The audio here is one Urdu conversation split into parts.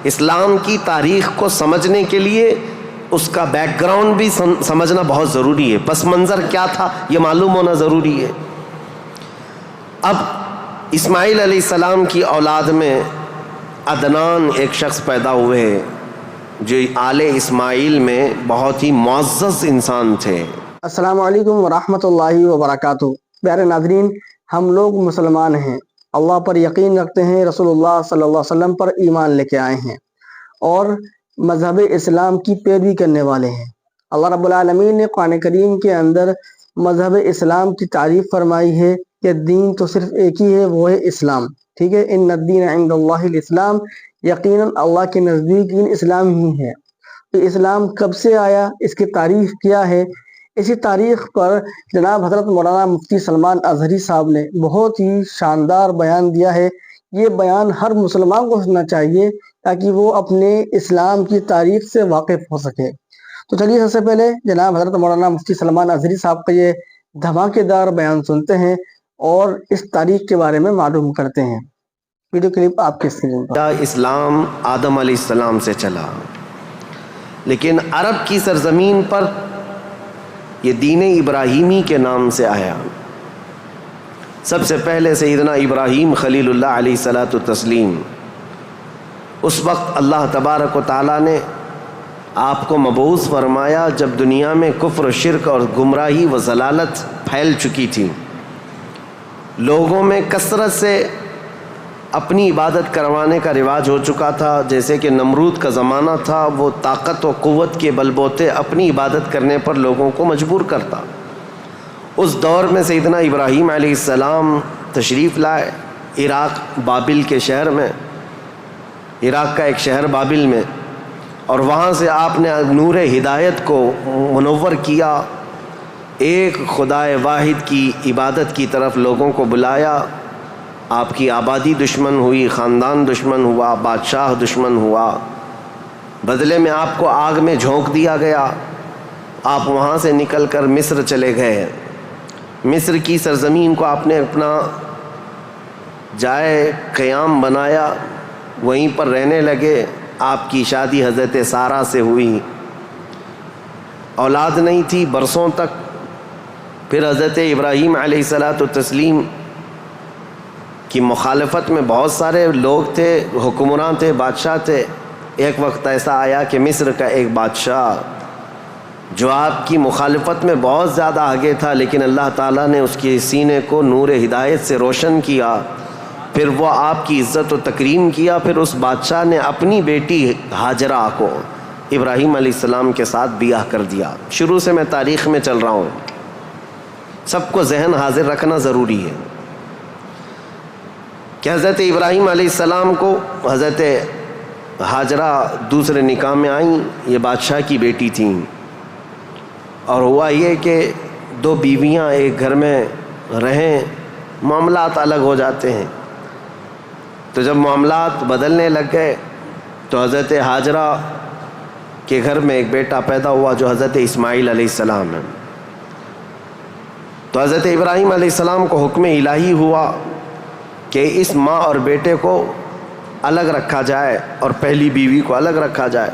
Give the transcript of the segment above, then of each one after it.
اسلام کی تاریخ کو سمجھنے کے لیے اس کا بیک گراؤنڈ بھی سمجھنا بہت ضروری ہے، پس منظر کیا تھا یہ معلوم ہونا ضروری ہے۔ اب اسماعیل علیہ السلام کی اولاد میں عدنان ایک شخص پیدا ہوئے جو آل اسماعیل میں بہت ہی معزز انسان تھے۔ السلام علیکم ورحمۃ اللہ وبرکاتہ۔ پیارے ناظرین، ہم لوگ مسلمان ہیں، اللہ پر یقین رکھتے ہیں، رسول اللہ صلی اللہ علیہ وسلم پر ایمان لے کے آئے ہیں اور مذہب اسلام کی پیروی کرنے والے ہیں۔ اللہ رب العالمین نے قرآن کریم کے اندر مذہب اسلام کی تعریف فرمائی ہے کہ دین تو صرف ایک ہی ہے، وہ ہے اسلام۔ ٹھیک ہے، ان الدین عند اللہ الاسلام، یقیناً اللہ کے نزدیک دین اسلام ہی ہے۔ تو اسلام کب سے آیا، اس کی تاریخ کیا ہے، اسی تاریخ پر جناب حضرت مولانا مفتی سلمان اظہری صاحب نے بہت ہی شاندار بیان دیا ہے۔ یہ بیان ہر مسلمان کو سننا چاہیے تاکہ وہ اپنے اسلام کی تاریخ سے واقف ہو سکے۔ تو چلیے سب سے پہلے جناب حضرت مولانا مفتی سلمان اظہری صاحب کا یہ دھماکے دار بیان سنتے ہیں اور اس تاریخ کے بارے میں معلوم کرتے ہیں۔ ویڈیو کلپ آپ کے اسکرین پر۔ اسلام آدم علیہ السلام سے چلا، لیکن عرب کی سرزمین پر یہ دین ابراہیمی کے نام سے آیا۔ سب سے پہلے سیدنا ابراہیم خلیل اللہ علیہ الصلاۃ والتسلیم، اس وقت اللہ تبارک و تعالیٰ نے آپ کو مبعوث فرمایا جب دنیا میں کفر و شرک اور گمراہی و ضلالت پھیل چکی تھی، لوگوں میں کثرت سے اپنی عبادت کروانے کا رواج ہو چکا تھا۔ جیسے کہ نمرود کا زمانہ تھا، وہ طاقت و قوت کے بل بوتے اپنی عبادت کرنے پر لوگوں کو مجبور کرتا۔ اس دور میں سیدنا ابراہیم علیہ السلام تشریف لائے عراق بابل کے شہر میں، عراق کا ایک شہر بابل میں، اور وہاں سے آپ نے نور ہدایت کو منور کیا، ایک خدائے واحد کی عبادت کی طرف لوگوں کو بلایا۔ آپ کی آبادی دشمن ہوئی، خاندان دشمن ہوا، بادشاہ دشمن ہوا، بدلے میں آپ کو آگ میں جھونک دیا گیا۔ آپ وہاں سے نکل کر مصر چلے گئے۔ مصر کی سرزمین کو آپ نے اپنا جائے قیام بنایا، وہیں پر رہنے لگے۔ آپ کی شادی حضرت سارہ سے ہوئی، اولاد نہیں تھی برسوں تک۔ پھر حضرت ابراہیم علیہ الصلاۃ والتسلیم کی مخالفت میں بہت سارے لوگ تھے، حکمران تھے، بادشاہ تھے۔ ایک وقت ایسا آیا کہ مصر کا ایک بادشاہ جو آپ کی مخالفت میں بہت زیادہ آگے تھا، لیکن اللہ تعالیٰ نے اس کے سینے کو نور ہدایت سے روشن کیا، پھر وہ آپ کی عزت و تکریم کیا۔ پھر اس بادشاہ نے اپنی بیٹی ہاجرہ کو ابراہیم علیہ السلام کے ساتھ بیاہ کر دیا۔ شروع سے میں تاریخ میں چل رہا ہوں، سب کو ذہن حاضر رکھنا ضروری ہے کہ حضرت ابراہیم علیہ السلام کو حضرت ہاجرہ دوسرے نکاح میں آئیں، یہ بادشاہ کی بیٹی تھیں، اور ہوا یہ کہ دو بیویاں ایک گھر میں رہیں، معاملات الگ ہو جاتے ہیں۔ تو جب معاملات بدلنے لگ گئے تو حضرت ہاجرہ کے گھر میں ایک بیٹا پیدا ہوا جو حضرت اسماعیل علیہ السلام ہے۔ تو حضرت ابراہیم علیہ السلام کو حکم الہی ہوا کہ اس ماں اور بیٹے کو الگ رکھا جائے اور پہلی بیوی کو الگ رکھا جائے۔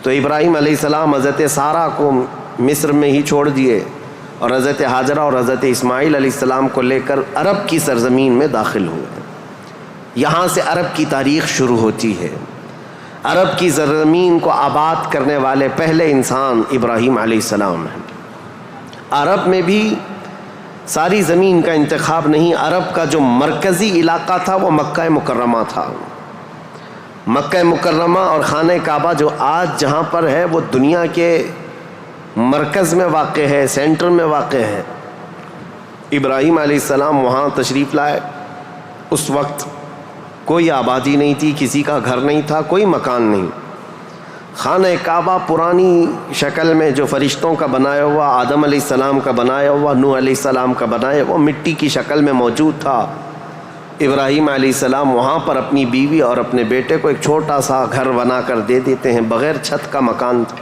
تو ابراہیم علیہ السلام حضرت سارہ کو مصر میں ہی چھوڑ دیے اور حضرت ہاجرہ اور حضرت اسماعیل علیہ السلام کو لے کر عرب کی سرزمین میں داخل ہوئے۔ یہاں سے عرب کی تاریخ شروع ہوتی ہے۔ عرب کی سرزمین کو آباد کرنے والے پہلے انسان ابراہیم علیہ السلام ہیں۔ عرب میں بھی ساری زمین کا انتخاب نہیں، عرب کا جو مرکزی علاقہ تھا وہ مکہ مکرمہ تھا۔ مکہ مکرمہ اور خانہ کعبہ جو آج جہاں پر ہے وہ دنیا کے مرکز میں واقع ہے، سینٹر میں واقع ہے۔ ابراہیم علیہ السلام وہاں تشریف لائے۔ اس وقت کوئی آبادی نہیں تھی، کسی کا گھر نہیں تھا، کوئی مکان نہیں۔ خانہ کعبہ پرانی شکل میں جو فرشتوں کا بنایا ہوا، آدم علیہ السلام کا بنایا ہوا، نوح علیہ السلام کا بنایا ہوا مٹی کی شکل میں موجود تھا۔ ابراہیم علیہ السلام وہاں پر اپنی بیوی اور اپنے بیٹے کو ایک چھوٹا سا گھر بنا کر دے دیتے ہیں، بغیر چھت کا مکان تھا۔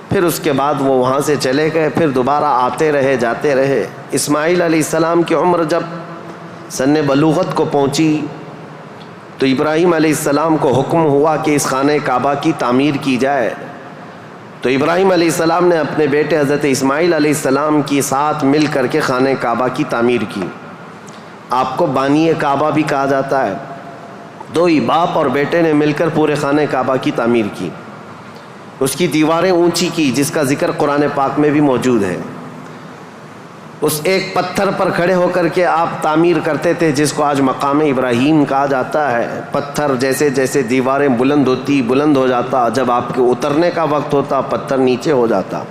پھر اس کے بعد وہ وہاں سے چلے گئے، پھر دوبارہ آتے رہے جاتے رہے۔ اسماعیل علیہ السلام کی عمر جب سن بلوغت کو پہنچی تو ابراہیم علیہ السلام کو حکم ہوا کہ اس خانہ کعبہ کی تعمیر کی جائے. تو ابراہیم علیہ السلام نے اپنے بیٹے حضرت اسماعیل علیہ السلام کے ساتھ مل کر کے خانہ کعبہ کی تعمیر کی. آپ کو بانی کعبہ بھی کہا جاتا ہے. دو ہی باپ اور بیٹے نے مل کر پورے خانہ کعبہ کی تعمیر کی. اس کی دیواریں اونچی کی جس کا ذکر قرآن پاک میں بھی موجود ہے. اس ایک پتھر پر کھڑے ہو کر کے آپ تعمیر کرتے تھے جس کو آج مقام ابراہیم کہا جاتا ہے. پتھر جیسے جیسے دیواریں بلند ہو جاتا، جب آپ کے اترنے کا وقت ہوتا پتھر نیچے ہو جاتا.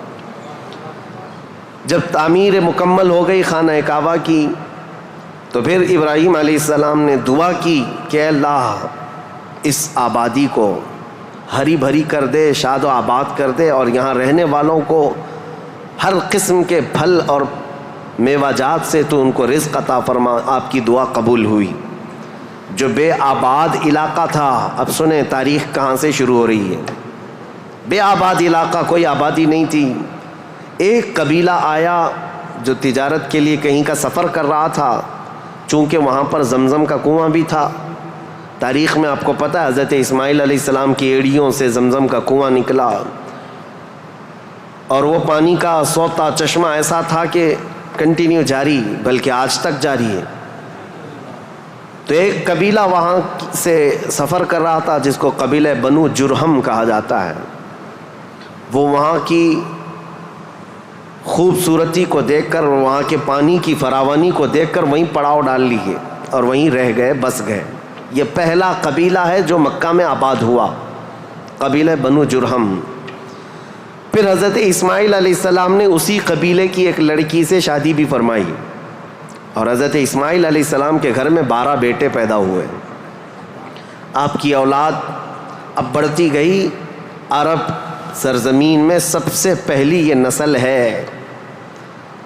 جب تعمیر مکمل ہو گئی خانہ کعبہ کی تو پھر ابراہیم علیہ السلام نے دعا کی کہ اے اللہ اس آبادی کو ہری بھری کر دے، شاد و آباد کر دے، اور یہاں رہنے والوں کو ہر قسم کے پھل اور میوہ جات سے تو ان کو رزق عطا فرما. آپ کی دعا قبول ہوئی. جو بے آباد علاقہ تھا، اب سنیں تاریخ کہاں سے شروع ہو رہی ہے. بے آباد علاقہ، کوئی آبادی نہیں تھی. ایک قبیلہ آیا جو تجارت کے لیے کہیں کا سفر کر رہا تھا. چونکہ وہاں پر زمزم کا کنواں بھی تھا. تاریخ میں آپ کو پتہ ہے حضرت اسماعیل علیہ السلام کی ایڑیوں سے زمزم کا کنواں نکلا، اور وہ پانی کا سوتا چشمہ ایسا تھا کہ کنٹینیو جاری، بلکہ آج تک جاری ہے. تو ایک قبیلہ وہاں سے سفر کر رہا تھا جس کو قبیلہ بنو جرہم کہا جاتا ہے. وہ وہاں کی خوبصورتی کو دیکھ کر، وہاں کے پانی کی فراوانی کو دیکھ کر وہیں پڑاؤ ڈال لیے اور وہیں رہ گئے، بس گئے. یہ پہلا قبیلہ ہے جو مکہ میں آباد ہوا، قبیلہ بنو جرہم. پھر حضرت اسماعیل علیہ السلام نے اسی قبیلے کی ایک لڑکی سے شادی بھی فرمائی، اور حضرت اسماعیل علیہ السلام کے گھر میں 12 بیٹے پیدا ہوئے. آپ کی اولاد اب بڑھتی گئی. عرب سرزمین میں سب سے پہلی یہ نسل ہے.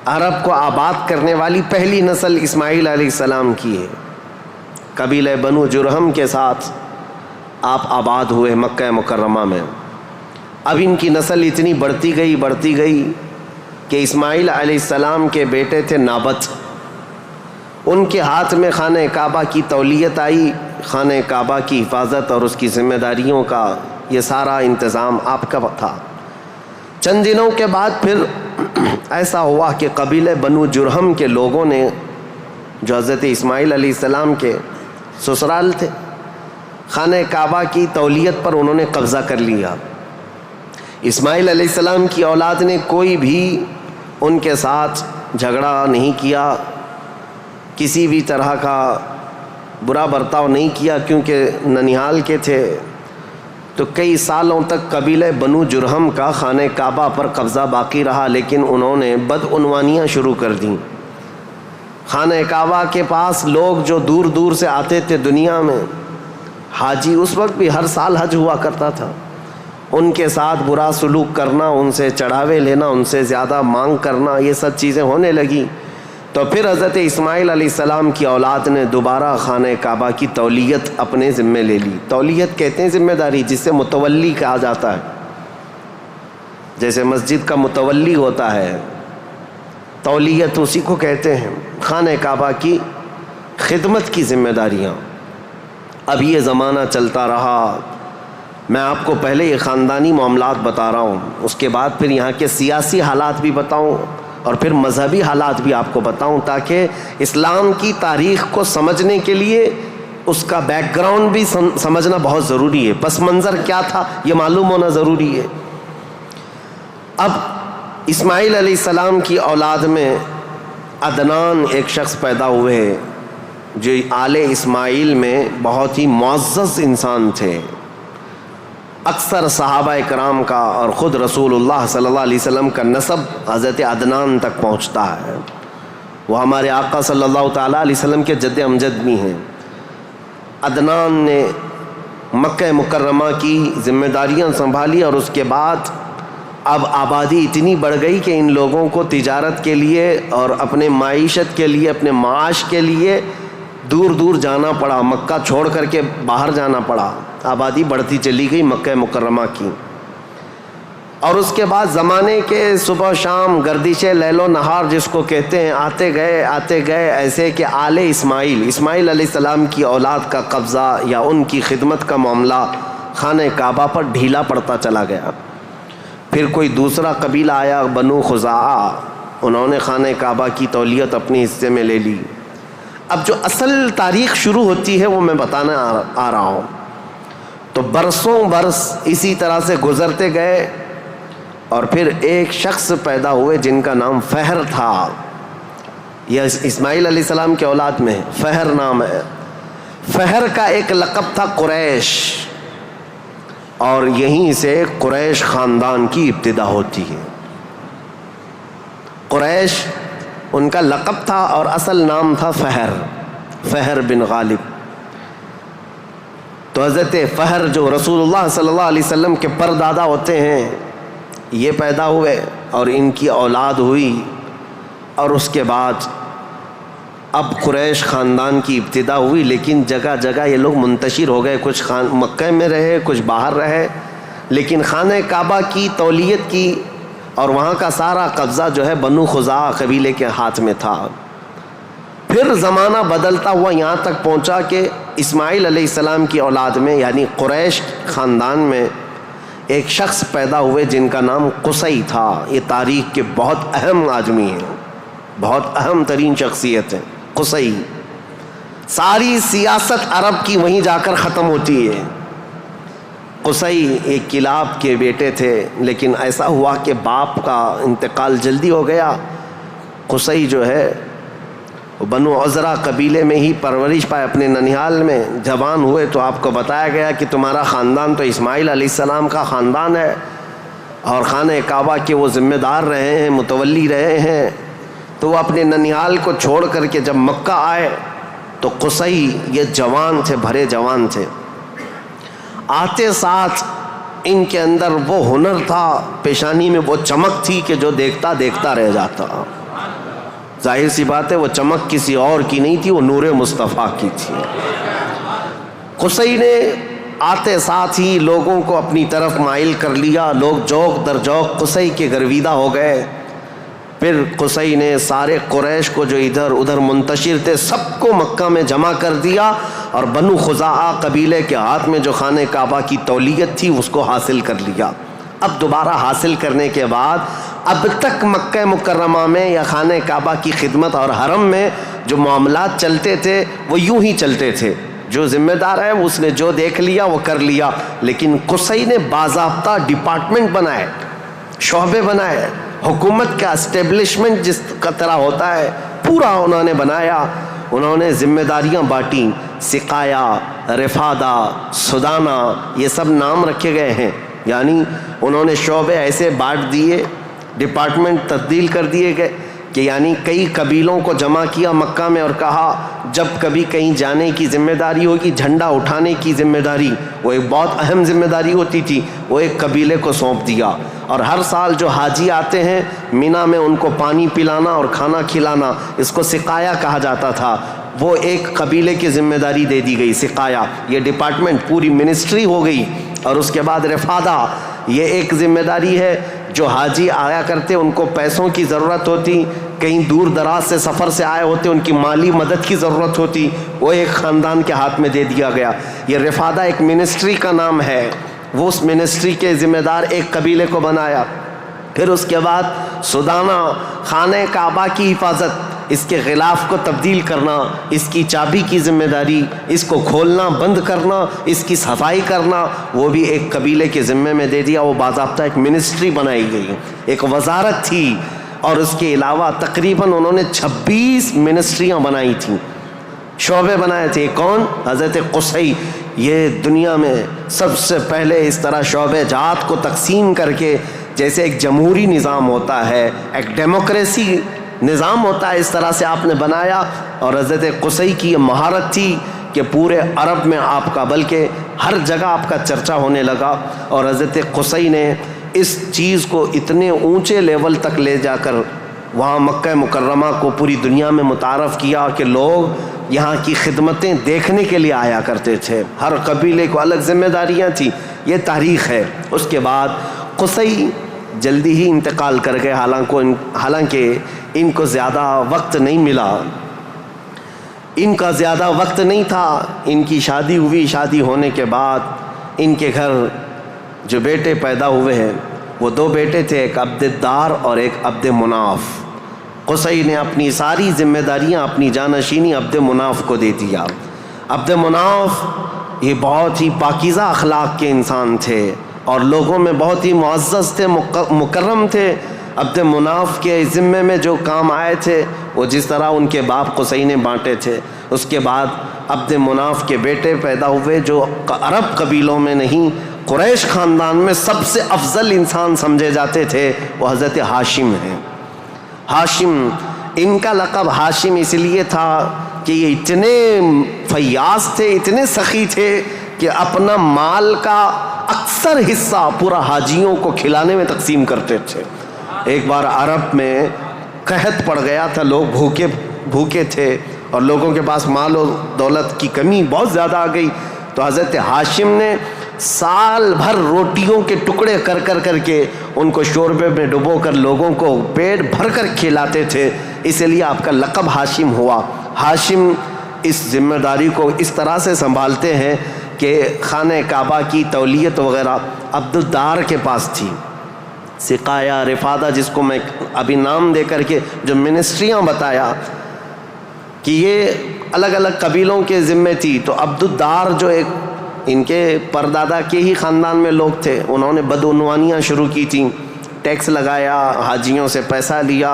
عرب کو آباد کرنے والی پہلی نسل اسماعیل علیہ السلام کی ہے. قبیلہ بنو جرہم کے ساتھ آپ آباد ہوئے مکہ مکرمہ میں. اب ان کی نسل اتنی بڑھتی گئی کہ اسماعیل علیہ السلام کے بیٹے تھے نابت. ان کے ہاتھ میں خانہ کعبہ کی تولیت آئی. خانہ کعبہ کی حفاظت اور اس کی ذمہ داریوں کا یہ سارا انتظام آپ کا تھا. چند دنوں کے بعد پھر ایسا ہوا کہ قبیلہ بنو جرہم کے لوگوں نے، جو حضرت اسماعیل علیہ السلام کے سسرال تھے، خانہ کعبہ کی تولیت پر انہوں نے قبضہ کر لیا. اسماعیل علیہ السلام کی اولاد نے کوئی بھی ان کے ساتھ جھگڑا نہیں کیا، کسی بھی طرح کا برا برتاؤ نہیں کیا، کیونکہ ننیحال کے تھے. تو کئی سالوں تک قبیلہ بنو جرہم کا خانہ کعبہ پر قبضہ باقی رہا، لیکن انہوں نے بدعنوانیاں شروع کر دیں. خانہ کعبہ کے پاس لوگ جو دور دور سے آتے تھے دنیا میں، حاجی، اس وقت بھی ہر سال حج ہوا کرتا تھا، ان کے ساتھ برا سلوک کرنا، ان سے چڑھاوے لینا، ان سے زیادہ مانگ کرنا، یہ سب چیزیں ہونے لگیں. تو پھر حضرت اسماعیل علیہ السلام کی اولاد نے دوبارہ خانہ کعبہ کی تولیت اپنے ذمے لے لی. تولیت کہتے ہیں ذمہ داری، جس سے متولی کہا جاتا ہے. جیسے مسجد کا متولی ہوتا ہے، تولیت اسی کو کہتے ہیں. خانہ کعبہ کی خدمت کی ذمہ داریاں. اب یہ زمانہ چلتا رہا. میں آپ کو پہلے یہ خاندانی معاملات بتا رہا ہوں، اس کے بعد پھر یہاں کے سیاسی حالات بھی بتاؤں، اور پھر مذہبی حالات بھی آپ کو بتاؤں، تاکہ اسلام کی تاریخ کو سمجھنے کے لیے اس کا بیک گراؤنڈ بھی سمجھنا بہت ضروری ہے. پس منظر کیا تھا یہ معلوم ہونا ضروری ہے. اب اسماعیل علیہ السلام کی اولاد میں عدنان ایک شخص پیدا ہوئے جو آل اسماعیل میں بہت ہی معزز انسان تھے. اکثر صحابہ کرام کا اور خود رسول اللہ صلی اللہ علیہ وسلم کا نسب حضرت عدنان تک پہنچتا ہے. وہ ہمارے آقا صلی اللہ تعالیٰ علیہ وسلم کے جد امجد بھی ہیں. عدنان نے مکہ مکرمہ کی ذمہ داریاں سنبھالی، اور اس کے بعد اب آبادی اتنی بڑھ گئی کہ ان لوگوں کو تجارت کے لیے اور اپنے معیشت کے لیے، اپنے معاش کے لیے دور دور جانا پڑا. مکہ چھوڑ کر کے باہر جانا پڑا. آبادی بڑھتی چلی گئی مکہ مکرمہ کی. اور اس کے بعد زمانے کے صبح شام گردش لیل و نہار جس کو کہتے ہیں آتے گئے ایسے کہ آل اسماعیل علیہ السلام کی اولاد کا قبضہ یا ان کی خدمت کا معاملہ خانہ کعبہ پر ڈھیلا پڑتا چلا گیا. پھر کوئی دوسرا قبیلہ آیا بنو خزاعہ، انہوں نے خانہ کعبہ کی تولیت اپنے حصے میں لے لی. اب جو اصل تاریخ شروع ہوتی ہے وہ میں بتانا آ رہا ہوں. تو برسوں برس اسی طرح سے گزرتے گئے اور پھر ایک شخص پیدا ہوئے جن کا نام فہر تھا. یہ اسماعیل علیہ السلام کے اولاد میں فہر نام ہے. فہر کا ایک لقب تھا قریش، اور یہیں سے قریش خاندان کی ابتدا ہوتی ہے. قریش ان کا لقب تھا اور اصل نام تھا فہر بن غالب. تو حضرت فہر جو رسول اللہ صلی اللہ علیہ وسلم کے پردادا ہوتے ہیں یہ پیدا ہوئے اور ان کی اولاد ہوئی. اور اس کے بعد اب قریش خاندان کی ابتدا ہوئی، لیکن جگہ جگہ یہ لوگ منتشر ہو گئے. کچھ مکہ میں رہے، کچھ باہر رہے، لیکن خانہ کعبہ کی تولیت کی اور وہاں کا سارا قبضہ جو ہے بنو خزاعہ قبیلے کے ہاتھ میں تھا. پھر زمانہ بدلتا ہوا یہاں تک پہنچا کہ اسماعیل علیہ السلام کی اولاد میں یعنی قریش خاندان میں ایک شخص پیدا ہوئے جن کا نام قصی تھا. یہ تاریخ کے بہت اہم آدمی ہیں، بہت اہم ترین شخصیت ہیں قصی. ساری سیاست عرب کی وہیں جا کر ختم ہوتی ہے. قصی ایک کلاب کے بیٹے تھے، لیکن ایسا ہوا کہ باپ کا انتقال جلدی ہو گیا. قصی جو ہے بنو عزرا قبیلے میں ہی پرورش پائے اپنے ننیال میں. جوان ہوئے تو آپ کو بتایا گیا کہ تمہارا خاندان تو اسماعیل علیہ السلام کا خاندان ہے اور خانہ کعبہ کے وہ ذمہ دار رہے ہیں، متولی رہے ہیں. تو وہ اپنے ننیال کو چھوڑ کر کے جب مکہ آئے تو قصی یہ جوان تھے، بھرے جوان تھے. آتے ساتھ ان کے اندر وہ ہنر تھا، پیشانی میں وہ چمک تھی کہ جو دیکھتا دیکھتا رہ جاتا. ظاہر سی بات ہے وہ چمک کسی اور کی نہیں تھی، وہ نور مصطفیٰ کی تھی. قصی نے آتے ساتھ ہی لوگوں کو اپنی طرف مائل کر لیا. لوگ جوق در جوق قصی کے گرویدہ ہو گئے. پھر قصی نے سارے قریش کو جو ادھر ادھر منتشر تھے سب کو مکہ میں جمع کر دیا اور بنو خزاعہ قبیلے کے ہاتھ میں جو خانہ کعبہ کی تولیت تھی اس کو حاصل کر لیا. اب دوبارہ حاصل کرنے کے بعد اب تک مکہ مکرمہ میں یا خانہ کعبہ کی خدمت اور حرم میں جو معاملات چلتے تھے وہ یوں ہی چلتے تھے. جو ذمہ دار ہے اس نے جو دیکھ لیا وہ کر لیا. لیکن قصی نے باضابطہ ڈپارٹمنٹ بنائے، شعبے بنائے. حکومت کا اسٹیبلشمنٹ جس کا طرح ہوتا ہے پورا انہوں نے بنایا. انہوں نے ذمہ داریاں بانٹیں. سقایا، رفادہ، سدانہ، یہ سب نام رکھے گئے ہیں. یعنی انہوں نے شعبے ایسے بانٹ دیے، ڈپارٹمنٹ تبدیل کر دیے گئے کہ یعنی کئی قبیلوں کو جمع کیا مکہ میں اور کہا جب کبھی کہیں جانے کی ذمہ داری ہوگی، جھنڈا اٹھانے کی ذمہ داری وہ ایک بہت اہم ذمہ داری ہوتی تھی، وہ ایک قبیلے کو سونپ دیا. اور ہر سال جو حاجی آتے ہیں مینا میں ان کو پانی پلانا اور کھانا کھلانا، اس کو سقایا کہا جاتا تھا، وہ ایک قبیلے کی ذمہ داری دے دی گئی. سقایا یہ ڈپارٹمنٹ پوری منسٹری ہو گئی. اور اس کے بعد رفادہ یہ ایک ذمہ داری ہے. جو حاجی آیا کرتے ان کو پیسوں کی ضرورت ہوتی، کہیں دور دراز سے سفر سے آئے ہوتے ان کی مالی مدد کی ضرورت ہوتی، وہ ایک خاندان کے ہاتھ میں دے دیا گیا. یہ رفادہ ایک منسٹری کا نام ہے. وہ اس منسٹری کے ذمہ دار ایک قبیلے کو بنایا. پھر اس کے بعد سدانہ خانہ کعبہ کی حفاظت، اس کے غلاف کو تبدیل کرنا، اس کی چابی کی ذمہ داری، اس کو کھولنا بند کرنا، اس کی صفائی کرنا، وہ بھی ایک قبیلے کے ذمے میں دے دیا. وہ باضابطہ ایک منسٹری بنائی گئی، ایک وزارت تھی. اور اس کے علاوہ تقریباً انہوں نے 26 منسٹریاں بنائی تھیں، شعبے بنائے تھے. کون؟ حضرت قصی. یہ دنیا میں سب سے پہلے اس طرح شعبے جات کو تقسیم کر کے، جیسے ایک جمہوری نظام ہوتا ہے، ایک ڈیموکریسی نظام ہوتا ہے، اس طرح سے آپ نے بنایا. اور حضرت قصی کی یہ مہارت تھی کہ پورے عرب میں آپ کا بلکہ ہر جگہ آپ کا چرچا ہونے لگا. اور حضرت قصی نے اس چیز کو اتنے اونچے لیول تک لے جا کر وہاں مکہ مکرمہ کو پوری دنیا میں متعارف کیا کہ لوگ یہاں کی خدمتیں دیکھنے کے لیے آیا کرتے تھے. ہر قبیلے کو الگ ذمہ داریاں تھیں. یہ تاریخ ہے. اس کے بعد قصی جلدی ہی انتقال کر گئے، حالانکہ ان کو زیادہ وقت نہیں ملا، ان کا زیادہ وقت نہیں تھا۔ ان کی شادی ہوئی، شادی ہونے کے بعد ان کے گھر جو بیٹے پیدا ہوئے ہیں وہ 2 بیٹے تھے، ایک عبد الدار اور ایک عبد مناف۔ قصی نے اپنی ساری ذمہ داریاں، اپنی جانشینی عبد مناف کو دے دیا۔ عبد مناف یہ بہت ہی پاکیزہ اخلاق کے انسان تھے اور لوگوں میں بہت ہی معزز تھے، مکرم تھے۔ عبد مناف کے ذمے میں جو کام آئے تھے وہ جس طرح ان کے باپ قصی نے بانٹے تھے۔ اس کے بعد عبد مناف کے بیٹے پیدا ہوئے جو عرب قبیلوں میں نہیں، قریش خاندان میں سب سے افضل انسان سمجھے جاتے تھے، وہ حضرت ہاشم ہیں۔ ہاشم، ان کا لقب ہاشم اس لیے تھا کہ یہ اتنے فیاض تھے، اتنے سخی تھے کہ اپنا مال کا اکثر حصہ پورا حاجیوں کو کھلانے میں تقسیم کرتے تھے۔ ایک بار عرب میں قحط پڑ گیا تھا، لوگ بھوکے تھے اور لوگوں کے پاس مال و دولت کی کمی بہت زیادہ آ گئی، تو حضرت ہاشم نے سال بھر روٹیوں کے ٹکڑے کر کے ان کو شوربے میں ڈبو کر لوگوں کو پیٹ بھر کر کھلاتے تھے، اس لیے آپ کا لقب ہاشم ہوا۔ ہاشم اس ذمہ داری کو اس طرح سے سنبھالتے ہیں کہ خانہ کعبہ کی تولیت وغیرہ عبد الدار کے پاس تھی۔ سقایہ رفادہ، جس کو میں ابھی نام دے کر کے جو منسٹریاں بتایا کہ یہ الگ الگ قبیلوں کے ذمے تھی، تو عبد الدار جو ایک ان کے پردادا کے ہی خاندان میں لوگ تھے، انہوں نے بدعنوانیاں شروع کی تھیں، ٹیکس لگایا، حاجیوں سے پیسہ لیا،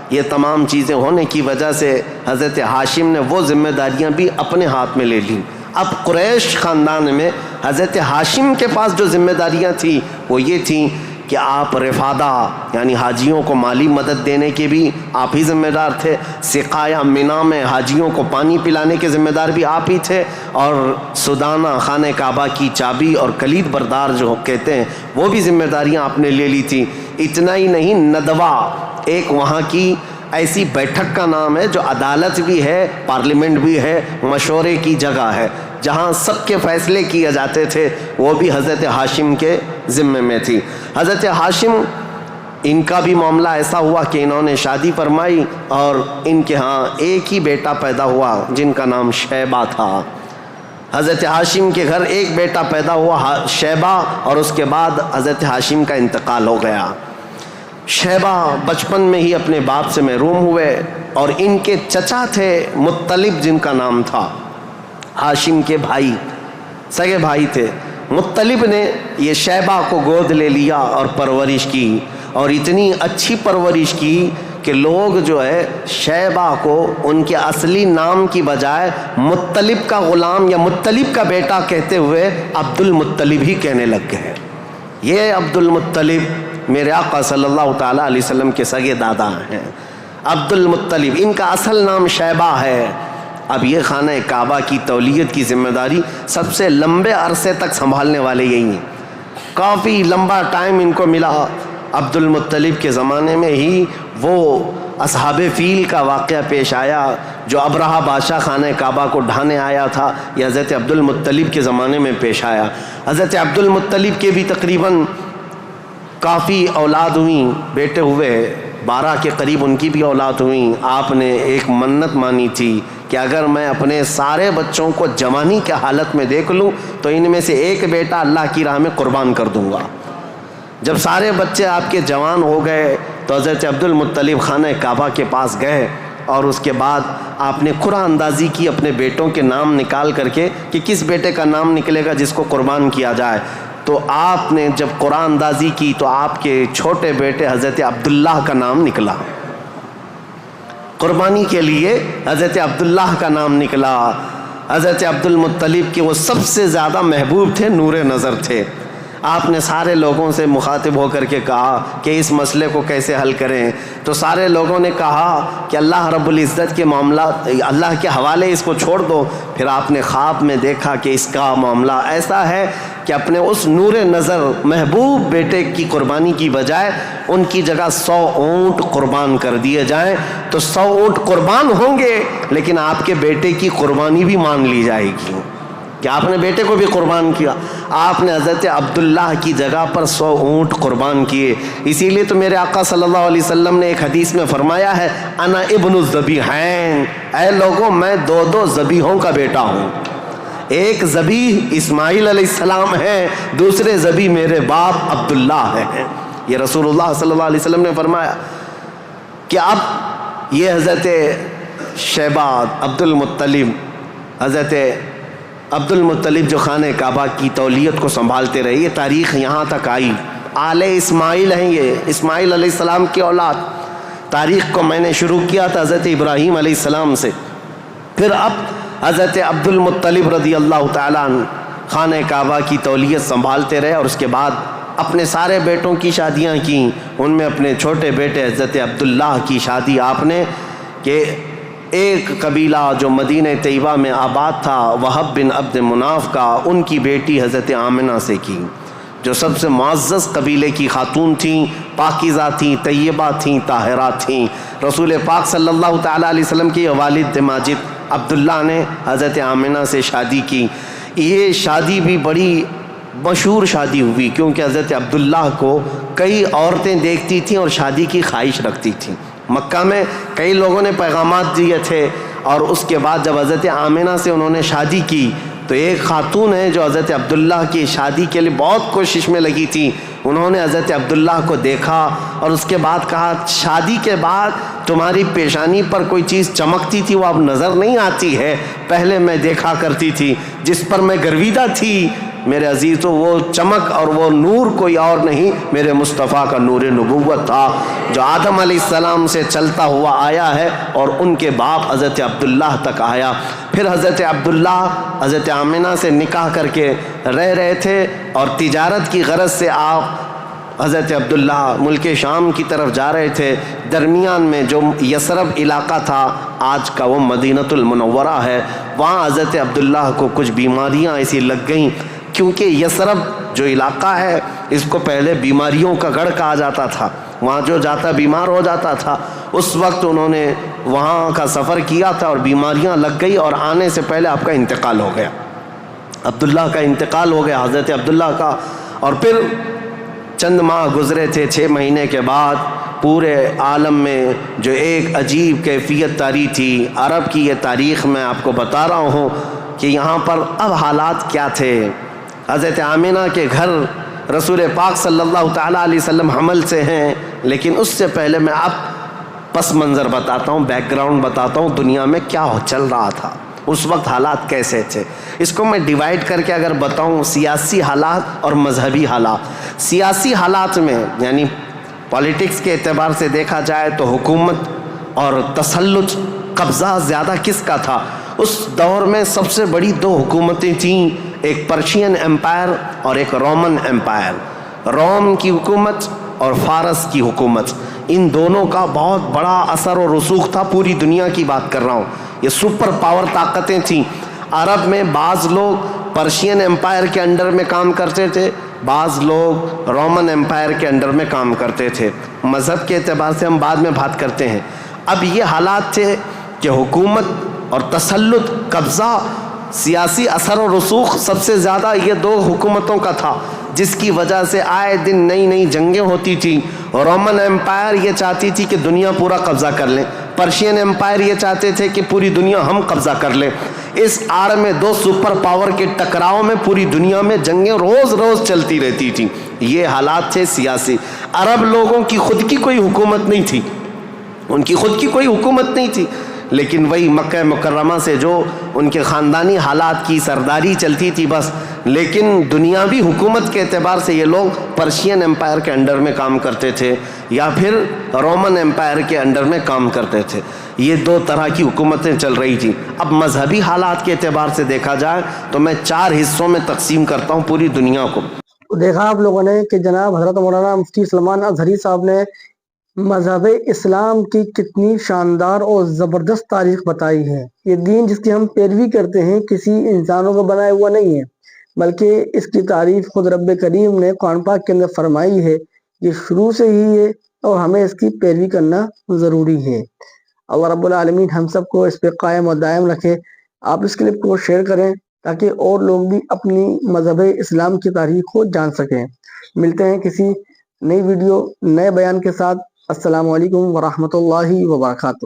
یہ تمام چیزیں ہونے کی وجہ سے حضرت ہاشم نے وہ ذمہ داریاں بھی اپنے ہاتھ میں لے لیں۔ اب قریش خاندان میں حضرت ہاشم کے پاس جو ذمہ داریاں تھیں وہ یہ تھیں کہ آپ رفادہ یعنی حاجیوں کو مالی مدد دینے کے بھی آپ ہی ذمہ دار تھے، سقایہ مینا میں حاجیوں کو پانی پلانے کے ذمہ دار بھی آپ ہی تھے، اور سدانہ خانہ کعبہ کی چابی اور کلید بردار جو کہتے ہیں وہ بھی ذمہ داریاں آپ نے لے لی تھیں۔ اتنا ہی نہیں، ندوہ ایک وہاں کی ایسی بیٹھک کا نام ہے جو عدالت بھی ہے، پارلیمنٹ بھی ہے، مشورے کی جگہ ہے، جہاں سب کے فیصلے کیے جاتے تھے، وہ بھی حضرت ہاشم کے ذمے میں تھی۔ حضرت ہاشم، ان کا بھی معاملہ ایسا ہوا کہ انہوں نے شادی فرمائی اور ان کے ہاں ایک ہی بیٹا پیدا ہوا جن کا نام شیبہ تھا۔ حضرت ہاشم کے گھر ایک بیٹا پیدا ہوا شیبہ، اور اس کے بعد حضرت ہاشم کا انتقال ہو گیا۔ شیبہ بچپن میں ہی اپنے باپ سے محروم ہوئے، اور ان کے چچا تھے مطلب جن کا نام تھا، ہاشم کے بھائی، سگے بھائی تھے۔ مطلب نے یہ شیبہ کو گود لے لیا اور پرورش کی، اور اتنی اچھی پرورش کی کہ لوگ جو ہے شیبہ کو ان کے اصلی نام کی بجائے مطلب کا غلام یا مطلب کا بیٹا کہتے ہوئے عبد المطلب ہی کہنے لگ گئے۔ یہ عبد المطلب میرے آقا صلی اللہ تعالیٰ علیہ وسلم کے سگے دادا ہیں، عبد المطلب، ان کا اصل نام شیبہ ہے۔ اب یہ خانہ کعبہ کی تولیت کی ذمہ داری سب سے لمبے عرصے تک سنبھالنے والے یہی ہیں، کافی لمبا ٹائم ان کو ملا۔ عبد المطلب کے زمانے میں ہی وہ اصحاب فیل کا واقعہ پیش آیا جو ابرہہ بادشاہ خانہ کعبہ کو ڈھانے آیا تھا، یہ حضرت عبد المطلب کے زمانے میں پیش آیا۔ حضرت عبد المطلب کے بھی تقریباً کافی اولاد ہوئیں، بیٹے ہوئے 12 کے قریب ان کی بھی اولاد ہوئیں۔ آپ نے ایک منت مانی تھی کہ اگر میں اپنے سارے بچوں کو جوانی کے حالت میں دیکھ لوں تو ان میں سے ایک بیٹا اللہ کی راہ میں قربان کر دوں گا۔ جب سارے بچے آپ کے جوان ہو گئے تو حضرت عبد المطلب خانہ کعبہ کے پاس گئے، اور اس کے بعد آپ نے قرعہ اندازی کی اپنے بیٹوں کے نام نکال کر کے کہ کس بیٹے کا نام نکلے گا جس کو قربان کیا جائے۔ تو آپ نے جب قرعہ اندازی کی تو آپ کے چھوٹے بیٹے حضرت عبداللہ کا نام نکلا، قربانی کے لیے حضرت عبداللہ کا نام نکلا۔ حضرت عبد المطلب کے وہ سب سے زیادہ محبوب تھے، نور نظر تھے۔ آپ نے سارے لوگوں سے مخاطب ہو کر کے کہا کہ اس مسئلے کو کیسے حل کریں، تو سارے لوگوں نے کہا کہ اللہ رب العزت کے معاملات اللہ کے حوالے اس کو چھوڑ دو۔ پھر آپ نے خواب میں دیکھا کہ اس کا معاملہ ایسا ہے کہ اپنے اس نور نظر محبوب بیٹے کی قربانی کی بجائے ان کی جگہ 100 اونٹ قربان کر دیے جائیں، تو 100 اونٹ قربان ہوں گے لیکن آپ کے بیٹے کی قربانی بھی مان لی جائے گی۔ کہ آپ نے بیٹے کو بھی قربان کیا. آپ نے حضرت عبداللہ کی جگہ پر 100 اونٹ قربان کیے. اسی لیے تو میرے آقا صلی اللہ علیہ وسلم نے ایک حدیث میں فرمایا ہے انا ابن الذبیحین، اے لوگوں میں 2 ذبیحوں کا بیٹا ہوں. ایک ذبیح اسماعیل علیہ السلام ہے، دوسرے ذبیح میرے باپ عبداللہ ہیں. یہ رسول اللہ صلی اللہ علیہ وسلم نے فرمایا کہ اب یہ حضرت شیبہ حضرت عبد المطلب جو خانہ کعبہ کی تولیت کو سنبھالتے رہے، یہ تاریخ یہاں تک آئی. آل اسماعیل ہیں، یہ اسماعیل علیہ السلام کی اولاد. تاریخ کو میں نے شروع کیا تھا حضرت ابراہیم علیہ السلام سے، پھر اب حضرت عبد المطلب رضی اللہ تعالیٰ عنہ خانہ کعبہ کی تولیت سنبھالتے رہے، اور اس کے بعد اپنے سارے بیٹوں کی شادیاں کیں. ان میں اپنے چھوٹے بیٹے حضرت عبداللہ کی شادی آپ نے کہ ایک قبیلہ جو مدینہ طیبہ میں آباد تھا وہب بن عبد مناف کا، ان کی بیٹی حضرت آمنہ سے کی، جو سب سے معزز قبیلے کی خاتون تھیں، پاکیزہ تھیں، طیبہ تھیں، طاہرہ تھیں. رسول پاک صلی اللہ تعالیٰ علیہ وسلم کے والد ماجد عبداللہ نے حضرت آمنہ سے شادی کی. یہ شادی بھی بڑی مشہور شادی ہوئی، کیونکہ حضرت عبداللہ کو کئی عورتیں دیکھتی تھیں اور شادی کی خواہش رکھتی تھیں. مکہ میں کئی لوگوں نے پیغامات دیے تھے، اور اس کے بعد جب حضرت آمنہ سے انہوں نے شادی کی تو ایک خاتون ہے جو حضرت عبداللہ کی شادی کے لیے بہت کوشش میں لگی تھی. انہوں نے حضرت عبداللہ کو دیکھا اور اس کے بعد کہا شادی کے بعد تمہاری پیشانی پر کوئی چیز چمکتی تھی وہ اب نظر نہیں آتی ہے، پہلے میں دیکھا کرتی تھی، جس پر میں گرویدہ تھی میرے عزیزوں وہ چمک اور وہ نور کوئی اور نہیں، میرے مصطفیٰ کا نور نبوت تھا جو آدم علیہ السلام سے چلتا ہوا آیا ہے اور ان کے باپ حضرت عبداللہ تک آیا. پھر حضرت عبداللہ حضرت آمنہ سے نکاح کر کے رہ رہے تھے، اور تجارت کی غرض سے آپ حضرت عبداللہ ملک شام کی طرف جا رہے تھے. درمیان میں جو یثرب علاقہ تھا، آج کا وہ مدینۃ المنورہ ہے، وہاں حضرت عبداللہ کو کچھ بیماریاں ایسی لگ گئیں، کیونکہ یثرب جو علاقہ ہے اس کو پہلے بیماریوں کا گڑھ کہا جاتا تھا، وہاں جو جاتا بیمار ہو جاتا تھا. اس وقت انہوں نے وہاں کا سفر کیا تھا اور بیماریاں لگ گئی، اور آنے سے پہلے آپ کا انتقال ہو گیا، عبداللہ کا انتقال ہو گیا حضرت عبداللہ کا. اور پھر چند ماہ گزرے تھے، 6 مہینے کے بعد پورے عالم میں جو ایک عجیب کیفیت طاری تھی. عرب کی یہ تاریخ میں آپ کو بتا رہا ہوں کہ یہاں پر اب حالات کیا تھے. حضرت آمنہ کے گھر رسول پاک صلی اللہ تعالیٰ علیہ وسلم حمل سے ہیں، لیکن اس سے پہلے میں اب پس منظر بتاتا ہوں، بیک گراؤنڈ بتاتا ہوں دنیا میں کیا چل رہا تھا اس وقت، حالات کیسے تھے. اس کو میں ڈیوائیڈ کر کے اگر بتاؤں، سیاسی حالات اور مذہبی حالات. سیاسی حالات میں یعنی پالیٹکس کے اعتبار سے دیکھا جائے تو حکومت اور تسلط، قبضہ زیادہ کس کا تھا؟ اس دور میں سب سے بڑی 2 حکومتیں تھیں، ایک پرشین امپائر اور ایک رومن امپائر. روم کی حکومت اور فارس کی حکومت، ان دونوں کا بہت بڑا اثر و رسوخ تھا. پوری دنیا کی بات کر رہا ہوں، یہ سپر پاور طاقتیں تھیں. عرب میں بعض لوگ پرشین امپائر کے انڈر میں کام کرتے تھے، بعض لوگ رومن امپائر کے انڈر میں کام کرتے تھے. مذہب کے اعتبار سے ہم بعد میں بات کرتے ہیں. اب یہ حالات تھے کہ حکومت اور تسلط، قبضہ، سیاسی اثر و رسوخ سب سے زیادہ یہ 2 حکومتوں کا تھا، جس کی وجہ سے آئے دن نئی نئی جنگیں ہوتی تھیں. رومن امپائر یہ چاہتی تھی کہ دنیا پورا قبضہ کر لیں، پرشین امپائر یہ چاہتے تھے کہ پوری دنیا ہم قبضہ کر لیں. اس آڑ میں 2 سپر پاور کے ٹکراؤ میں پوری دنیا میں جنگیں روز روز چلتی رہتی تھیں. یہ حالات تھے سیاسی. عرب لوگوں کی خود کی کوئی حکومت نہیں تھی، ان کی خود کی کوئی حکومت نہیں تھی، لیکن وہی مکہ مکرمہ سے جو ان کے خاندانی حالات کی سرداری چلتی تھی بس. لیکن دنیاوی حکومت کے اعتبار سے یہ لوگ پرشین امپائر کے انڈر میں کام کرتے تھے یا پھر رومن امپائر کے انڈر میں کام کرتے تھے. یہ 2 طرح کی حکومتیں چل رہی تھیں. اب مذہبی حالات کے اعتبار سے دیکھا جائے تو میں 4 حصوں میں تقسیم کرتا ہوں پوری دنیا کو. دیکھا آپ لوگوں نے کہ جناب حضرت مولانا مفتی سلمان اظہری صاحب نے مذہب اسلام کی کتنی شاندار اور زبردست تاریخ بتائی ہے. یہ دین جس کی ہم پیروی کرتے ہیں کسی انسانوں کو بنایا ہوا نہیں ہے، بلکہ اس کی تعریف خود رب کریم نے قرآن پاک کے اندر فرمائی ہے. یہ شروع سے ہی ہے اور ہمیں اس کی پیروی کرنا ضروری ہے. اللہ رب العالمین ہم سب کو اس پہ قائم و دائم رکھے. آپ اس کلپ کو شیئر کریں تاکہ اور لوگ بھی اپنی مذہب اسلام کی تاریخ کو جان سکیں۔ ملتے ہیں کسی نئی ویڈیو نئے بیان کے ساتھ۔ السلام علیکم ورحمۃ اللہ وبرکاتہ۔